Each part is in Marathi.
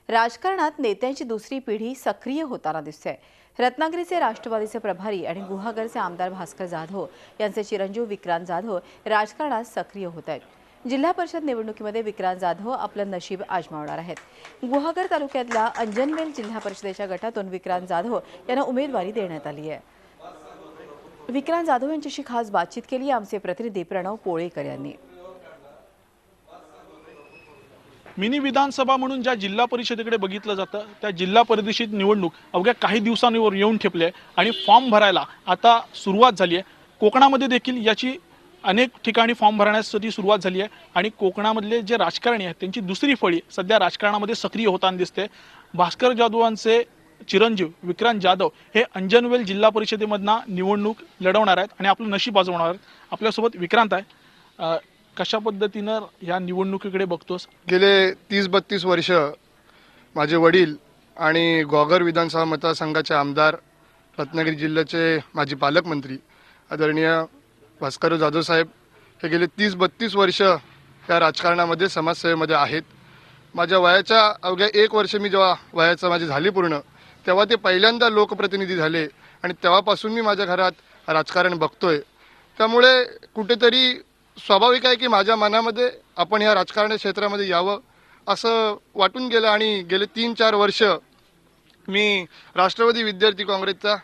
राजकारणात नेत्यांची दुसरी पिढी सक्रिय होताना दिसते। रत्नागिरीचे राष्ट्रवादीचे प्रभारी आणि गुहागरचे आमदार भास्कर जाधव यांचे चिरंजीव विक्रांत जाधव राजकारणात सक्रिय होत आहेत। जिल्हा परिषद निवडणुकीमध्ये विक्रांत जाधव आपलं नशीब आजमावणार आहेत। गुहागर तालुक्यातल्या अंजनवेल जिल्हा परिषदेच्या गटातून विक्रांत जाधव यांना उमेदवारी देण्यात आली आहे। विक्रांत जाधव यांच्याशी खास बातचीत केली आमचे प्रतिनिधी प्रणव पोळेकर यांनी। मिनी विधानसभा म्हणून ज्या जिल्हा परिषदेकडे बघितलं जातं त्या जिल्हा परिषद निवडणूक अवघ्या काही दिवसांवर येऊन ठेपले आणि फॉर्म भरायला आता सुरुवात झाली आहे। कोकणामध्ये देखील याची अनेक ठिकाणी फॉर्म भरण्यासाठी सुरुवात झाली आहे आणि कोकणामधले जे राजकारणी आहेत त्यांची दुसरी फळी सध्या राजकारणामध्ये सक्रिय होताना दिसते। भास्कर जाधवांचे चिरंजीव विक्रांत जाधव हे अंजनवेल जिल्हा परिषदेमधनं निवडणूक लढवणार आहेत आणि आपलं नशीब आजमावणार आहेत। आपल्यासोबत विक्रांत आहे। कशा पद्धतीनं या निवडणुकीकडे बघतोस? गेले 30-32 वर्ष माझे वडील आणि गुहागर विधानसभा मतदारसंघाचे आमदार, रत्नागिरी जिल्ह्याचे माजी पालकमंत्री आदरणीय भास्कर जाधव साहेब हे गेले 30-32 वर्ष या राजकारणामध्ये समाजसेवेमध्ये आहेत। माझ्या वयाच्या अवघ्या 1 वर्ष मी जेव्हा वयाचं माझी झाली पूर्ण तेव्हा ते पहिल्यांदा लोकप्रतिनिधी झाले आणि तेव्हापासून मी माझ्या घरात राजकारण बघतोय। त्यामुळे कुठेतरी स्वाभाविक आहे की माझ्या मनामध्ये आपण या राजकारण क्षेत्रामध्ये यावं असं वाटून गेलं आणि गेले 3-4 वर्ष मी राष्ट्रवादी विद्यार्थी काँग्रेसचा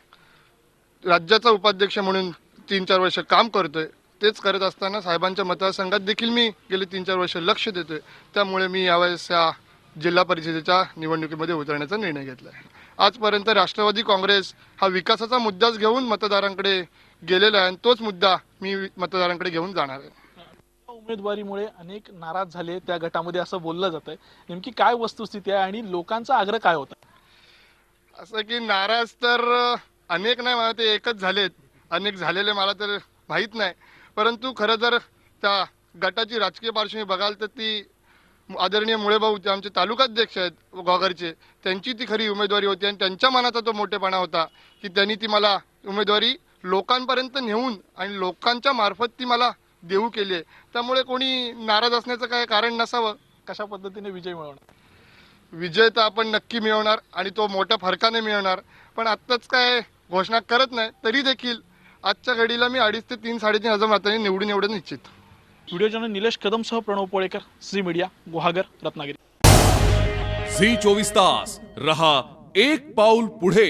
राज्याचा उपाध्यक्ष म्हणून 3-4 वर्ष काम करतोय। तेच करत असताना साहेबांच्या मतदारसंघात देखील मी गेले 3-4 वर्ष लक्ष देतोय। त्यामुळे मी यावेळेस या जिल्हा परिषदेच्या निवडणुकीमध्ये उतरण्याचा निर्णय घेतला आहे। आजपर्यंत राष्ट्रवादी काँग्रेस हा विकासाचा मुद्दाच घेऊन मतदारांकडे गेलेला आहे आणि तोच मुद्दा मी मतदारांकडे घेऊन जाणार आहे। उमेदवारीमुळे अनेक नाराज झाले त्या गटामध्ये असं बोललं जातंय, नेमकी काय वस्तुस्थिती आहे आणि लोकांचा आग्रह काय होता? असं की नाराज तर अनेक नाही, मला ते एकच झालेत। अनेक झालेले मला तर माहीत नाही, परंतु खरं जर त्या गटाची राजकीय पार्श्वभूमी बघाल तर ती आदरणीय मुळेभाऊ जे आमचे तालुकाध्यक्ष आहेत गुहागरचे, त्यांची ती खरी उमेदवारी होती आणि त्यांच्या मनाचा तो मोठेपणा होता की त्यांनी ती मला उमेदवारी लोकांपर्यंत नेऊन आणि लोकांच्या मार्फत ती मला देऊ केली आहे। त्यामुळे कोणी नाराज असण्याचं काय कारण नसावं। कशा पद्धतीने विजय मिळवणार? विजय तर आपण नक्की मिळवणार आणि तो मोठ्या फरकाने मिळवणार, पण आत्ताच काय घोषणा करत नाही। तरी देखील आजच्या घडीला मी 2,500 ते 3-3.5 हजार मतांनी निवडून येवढं निश्चित। व्हिडिओ जर्नलिस्ट निलेश कदमसह प्रणव पोळेकर, झी मीडिया, गुहागर, रत्नागिरी। झी 24 तास रहा एक पाऊल पुढे।